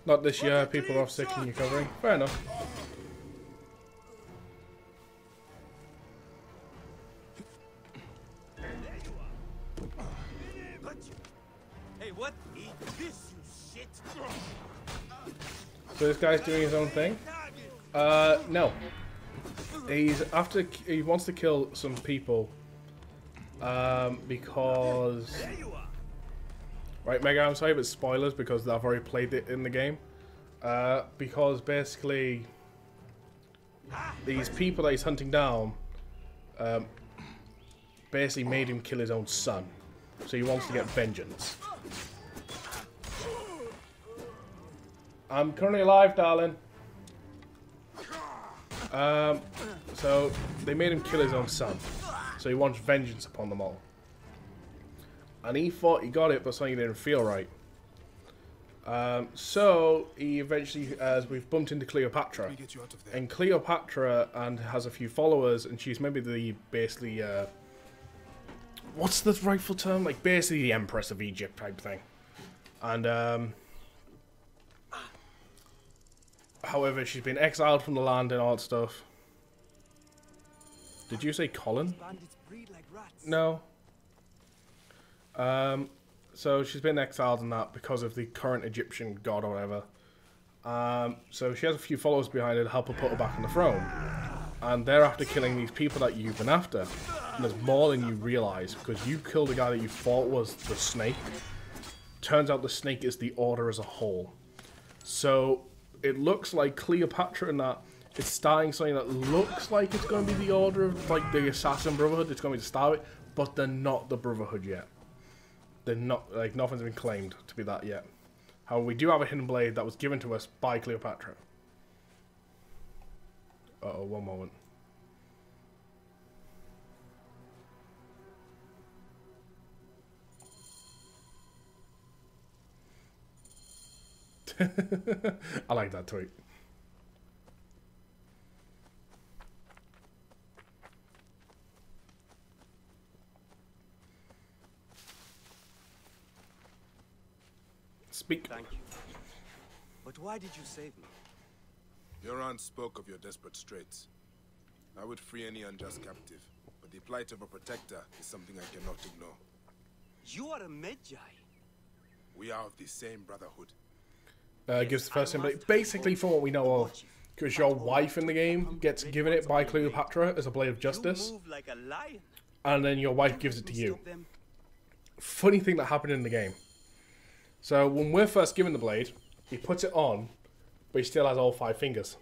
Not this year, people are off sick and recovering. Fair enough. Hey, what? Eat this, you shit! So this guy's doing his own thing? No. He wants to kill some people. Because... Right, Mega, I'm sorry, but spoilers because I've already played it in the game. Because basically... These people that he's hunting down... basically made him kill his own son. So he wants to get vengeance. I'm currently alive, darling. So they made him kill his own son. So he wants vengeance upon them all. And he thought he got it, but something didn't feel right. So he eventually, as we've bumped into Cleopatra, and Cleopatra has a few followers, and she's maybe the basically what's the rightful term? Like basically the Empress of Egypt type thing. And however, she's been exiled from the land and all that stuff. Did you say Colin? No. So she's been exiled in that because of the current Egyptian god or whatever. So she has a few followers behind her to help her put her back on the throne. And they're after killing these people that you've been after. And there's more than you realise, because you killed a guy that you thought was the snake. Turns out the snake is the order as a whole. So it looks like Cleopatra and that is starting something that looks like it's going to be the order of like the Assassin Brotherhood. It's going to be the start of it, but they're not the Brotherhood yet. They're not, like, nothing's been claimed to be that yet. However, we do have a hidden blade that was given to us by Cleopatra. Uh-oh, one moment. I like that tweet. Speak. Thank you. But why did you save me? Your aunt spoke of your desperate straits. I would free any unjust captive, but the plight of a protector is something I cannot ignore. You are a Magi. We are of the same brotherhood. Gives the first symbol. Basically, from what we know of, because your wife in the game gets given it by Cleopatra as a blade of justice, Like a lion. and then your wife gives it to you. Funny thing that happened in the game. So when we're first given the blade, he puts it on, but he still has all 5 fingers.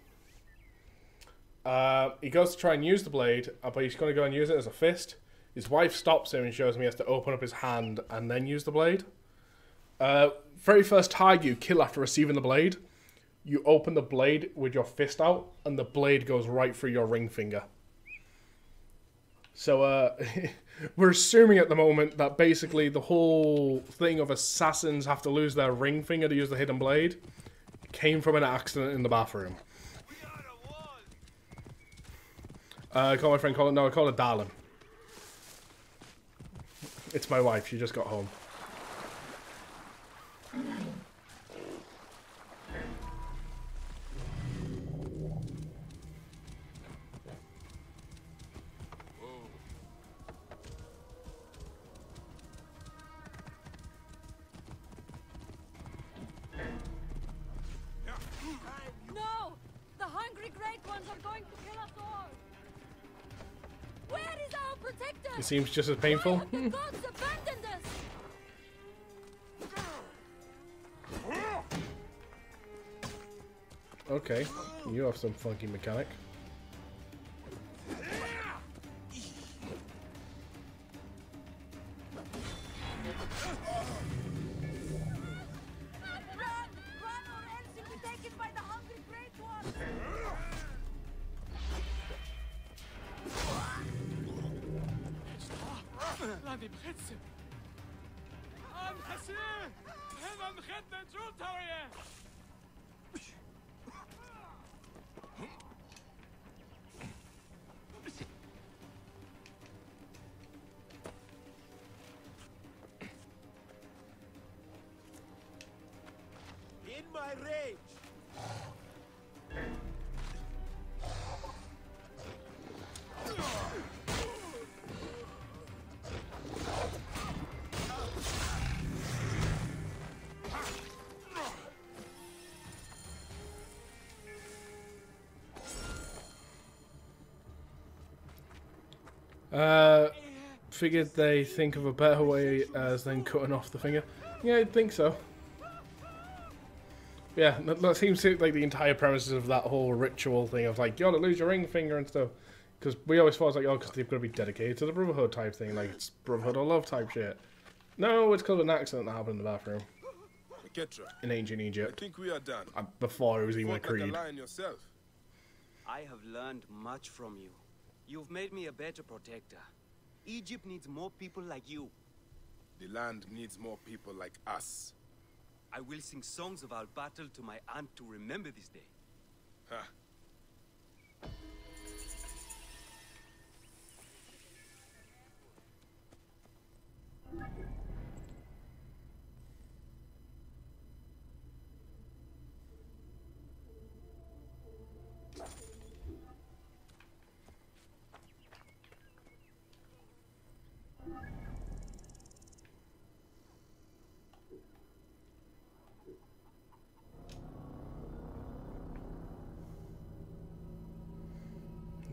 He goes to try and use the blade, but he's going to go and use it as a fist. His wife stops him and shows him he has to open up his hand and then use the blade. Very first target you kill after receiving the blade, you open the blade with your fist out, and the blade goes right through your ring finger. So, we're assuming at the moment that basically the whole thing of assassins have to lose their ring finger to use the hidden blade came from an accident in the bathroom. I call my friend Colin. No, I call her Darling. It's my wife. She just got home. No! The hungry great ones are going to kill us all! Where is our protector? It seems just as painful. Why have the gods abandoned us? Okay, you have some funky mechanic. Run or else you'll be taken by the hungry great ones! Laat die britsen! Aangezicht! En dan gaat het zo touwen! In my my rage. Figured they think of a better way as than cutting off the finger. Yeah, I think so. Yeah, that seems to like the entire premises of that whole ritual thing of like, you gotta lose your ring finger and stuff. Because we always thought it's like, oh, because they've got to be dedicated to the Brotherhood type thing, like it's Brotherhood or Love type shit. No, it's because of an accident that happened in the bathroom. Ketra, In ancient Egypt. I think we are done. Before it was even a Fought like creed. a lion yourself. I have learned much from you. You've made me a better protector. Egypt needs more people like you. The land needs more people like us. I will sing songs of our battle to my aunt to remember this day. Huh.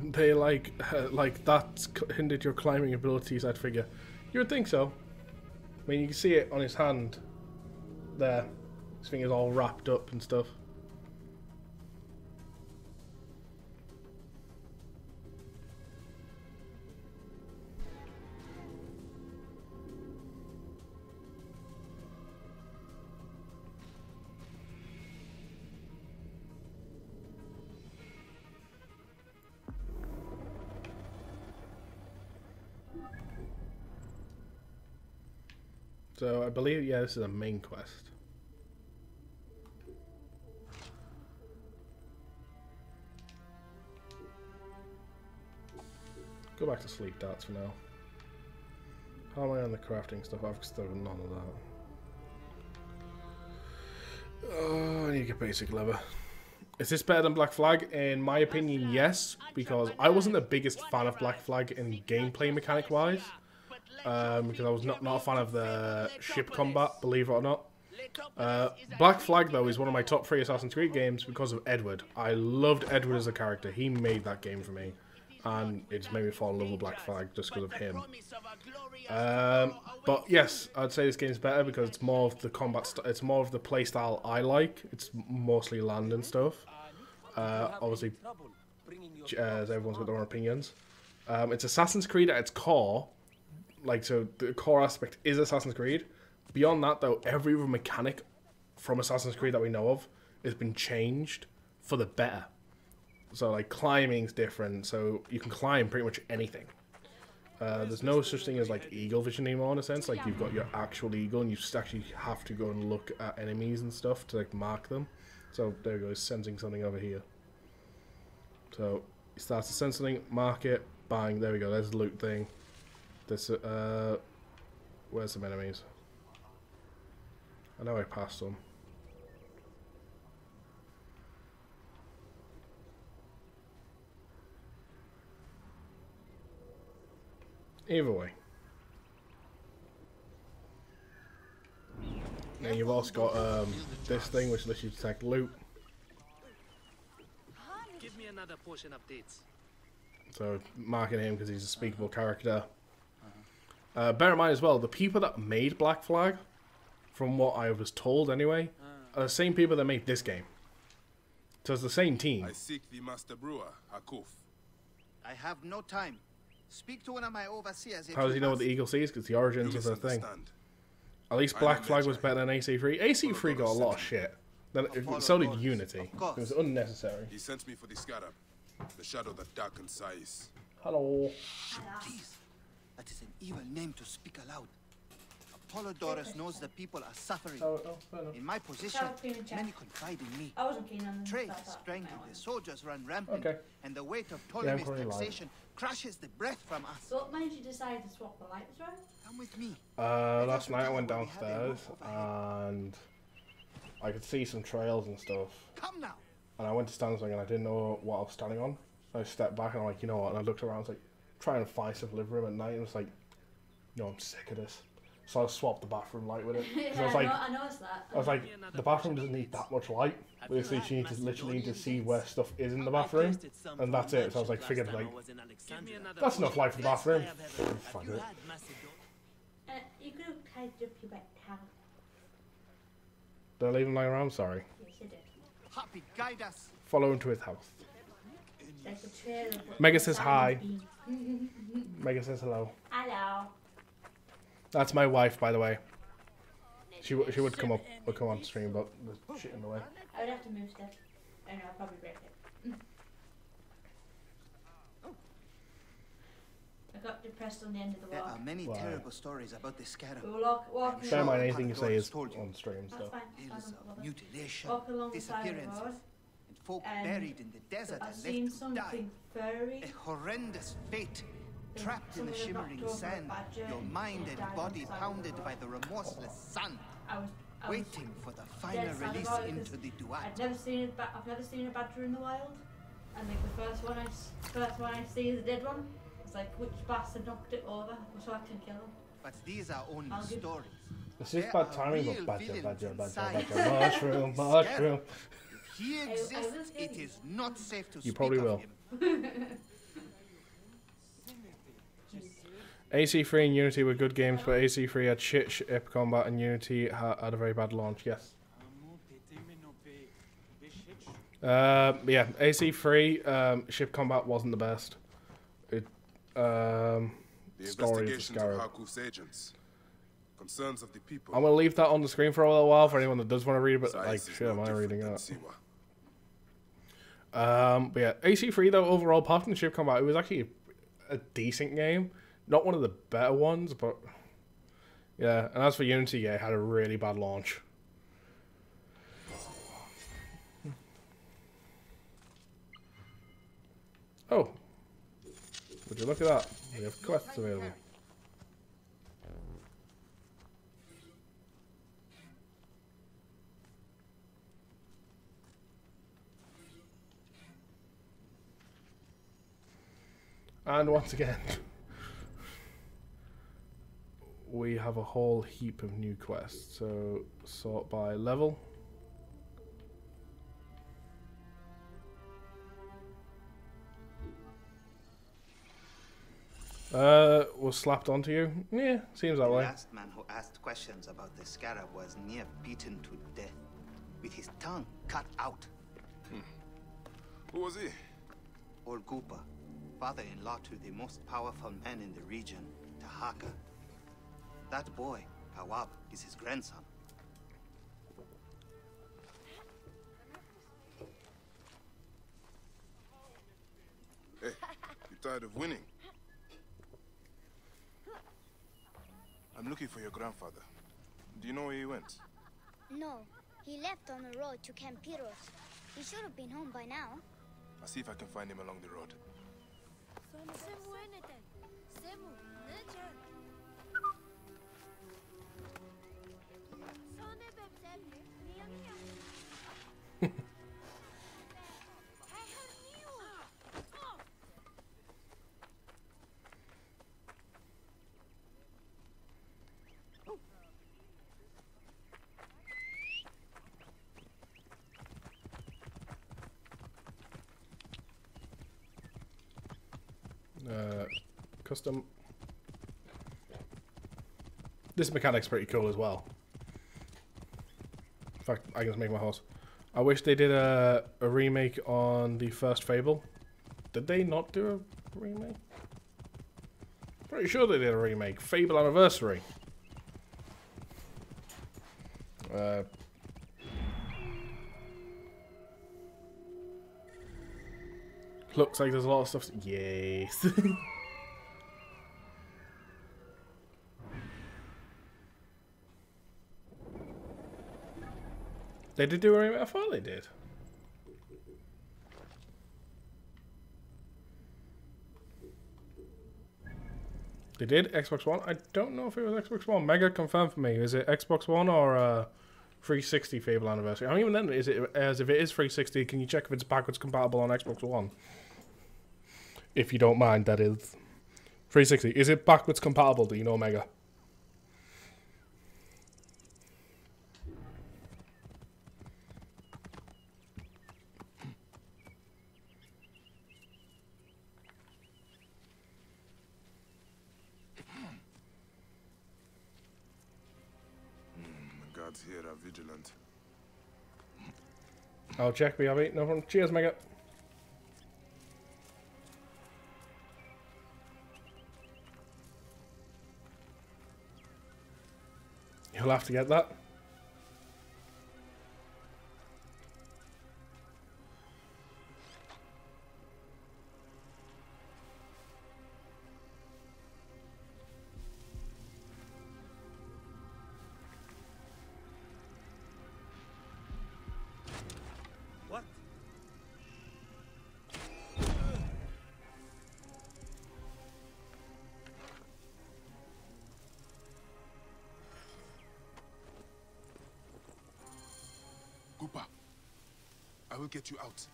They like that's hindered your climbing abilities, I'd figure. You would think so. I mean, you can see it on his hand there. His finger's all wrapped up and stuff. So I believe, yeah, this is a main quest. Go back to sleep darts for now. How am I on the crafting stuff? I've still got none of that. Oh, I need to get basic leather. Is this better than Black Flag? In my opinion, yes, because I wasn't the biggest fan of Black Flag in gameplay mechanic wise. Because I was not a fan of the ship combat, believe it or not. Black Flag, though, is one of my top 3 Assassin's Creed games because of Edward. I loved Edward as a character. He made that game for me. And it just made me fall in love with Black Flag just because of him. But yes, I'd say this game's better because it's more of the combat, it's more of the playstyle I like. It's mostly land and stuff. Obviously, everyone's got their own opinions. It's Assassin's Creed at its core. Like, so the core aspect is Assassin's Creed. Beyond that, though, every other mechanic from Assassin's Creed that we know of has been changed for the better. So, like, climbing's different, so you can climb pretty much anything. There's no such thing as, like, eagle vision anymore, in a sense. Like, you've got your actual eagle, and you just actually have to go and look at enemies and stuff to, like, mark them. So, there we go, he's sensing something over here. So, he starts to sense something, mark it, bang, there we go, there's the loot thing. This, where's some enemies? I know I passed them. Either way. Now you've also got this thing which lets you detect loot. Give me another portion of dates. So marking him because he's a speakable character. Bear in mind as well, the people that made Black Flag, from what I was told anyway, are the same people that made this game. So it's the same team. I seek the master brewer, Hakuf. I have no time. Speak to one of my overseers. How does he know what the Eagle sees? Because the origins You of the thing. misunderstand. At least Black Flag was better than AC3. AC3 got a lot of shit. Then so did Unity. It was unnecessary. He sent me for the scarab, the shadow that darkens Sais. Hello. Jeez, that is an evil name to speak aloud. Apollodorus knows the people are suffering. In my position, many confide in me. I wasn't keen on Trade, that. strength of the soldiers run rampant, Okay. and the weight of Ptolemy's probably right. taxation crushes the breath from us. So what made you decide to swap the lights around? Come with me. Last night I went downstairs and I could see some trails and stuff. Come now. And I went to stand something and I didn't know what I was standing on. So I stepped back and I'm like, you know what? And I looked around, I was like, trying to find some living room at night, and I was like, no, I'm sick of this. So I swapped the bathroom light with it. Yeah, I was like, I noticed that. I was like, the bathroom doesn't need that much light. Basically, you need to literally to see where stuff is in the bathroom, and that's it. So I was like, figured like, that's enough light for the bathroom. Fuck it. You could have tied up your wet towel. Did I leave him lying around? Sorry. Yes, you did. Happy guide us. Follow him to his house. Like a trail of Mega says hi. beans. Mega says hello. Hello. That's my wife, by the way. She would come on stream, but there's shit in the way. I would have to move stuff. I know, I'll probably break it. I got depressed on the end of the There walk. are many Why? terrible stories about the scarab. We will walk Bear in mind, anything you say is Told you. on stream, That's so. fine. Tales of mutilation, Walk along the side of the disappearances, road. and folk and buried in the desert I've and seen left to die. something furry. A horrendous fate. Trapped in the Someone had shimmering knocked over a sand, badger your and mind it and died body on the side of the pounded road. by the remorseless sun, I was waiting for the dead final sad release about it into 'cause the duat. I've never seen a badger in the wild, and like the first one I see is a dead one. It's like, which bastard knocked it over so I can kill him. But these are only I'll give- stories. This is There bad are timing, real but badger, villains badger, badger, inside. badger, mushroom. If he will exists, kill it you. is not safe to You speak probably of will. him. AC3 and Unity were good games, but AC3 had shit ship combat and Unity had a very bad launch, yes. Yeah, AC3 ship combat wasn't the best. It The story of the investigations of Scarab. Haku's agents. Concerns of the people. I'm gonna leave that on the screen for a little while for anyone that does want to read it, but like, Science is shit, no am I different reading than it? Siwa. But yeah, AC3 though, overall, apart from the ship combat, it was actually a decent game. Not one of the better ones, but yeah. And as for Unity, yeah, it had a really bad launch. Oh, would you look at that? We have quests available. And once again, we have a whole heap of new quests. So, sort by level. Was slapped onto you? Yeah, seems that The way. last man who asked questions about the scarab was near beaten to death, with his tongue cut out. Who was he? Old Goopa, father-in-law to the most powerful man in the region, Tahaka. That boy, Kawab, is his grandson. Hey, you tired of winning? I'm looking for your grandfather. Do you know where he went? No, he left on the road to Campiros. He should have been home by now. I'll see if I can find him along the road. Custom. This mechanic's pretty cool as well. In fact, I can just make my horse. I wish they did a remake on the first Fable. Did they not do a remake? Pretty sure they did a remake. Fable Anniversary. Looks like there's a lot of stuff. Yes. They did do a remake? I thought they did. They did? Xbox One? I don't know if it was Xbox One. Mega, confirm for me. Is it Xbox One or 360 Fable anniversary. I don't even know, is it, as if it is 360, can you check if it's backwards compatible on Xbox One? If you don't mind, that is. 360, is it backwards compatible, do you know, Mega? The guards here are vigilant. I'll check, BRB. No problem. Cheers, Mega. You'll have to get that. What? Cooper, I will get you out.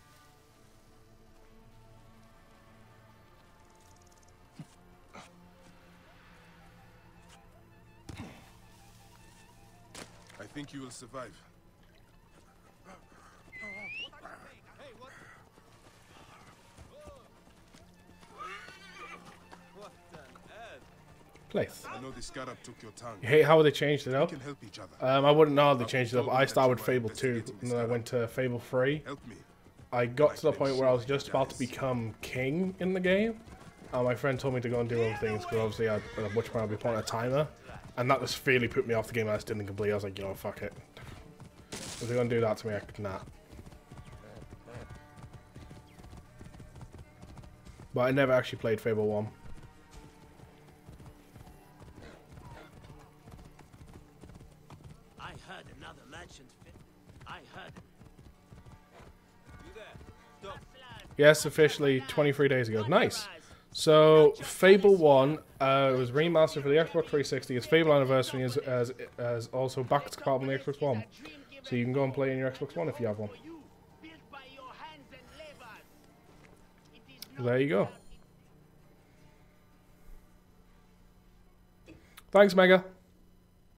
I think you will survive. Place. I know the scarab took your tongue. You hate how they changed it up? We can help each other. I wouldn't know how they changed it up. I started with Fable 2, and then I went to Fable 3. Help me. I got to the point where I was just about to become king in the game. And my friend told me to go and do other things, because obviously at which point I'd be putting a timer. And that just really put me off the game. I just didn't complete. I was like, you know, fuck it. If they're going to do that to me, nah. But I never actually played Fable 1. I heard another merchant. I heard. You there? Stop. Yes, officially 23 days ago. Nice. So, Fable 1 was remastered for the Xbox 360. Its Fable anniversary is as also backwards compatible on the Xbox One. So you can go and play on your Xbox One if you have one. There you go. Thanks, Mega.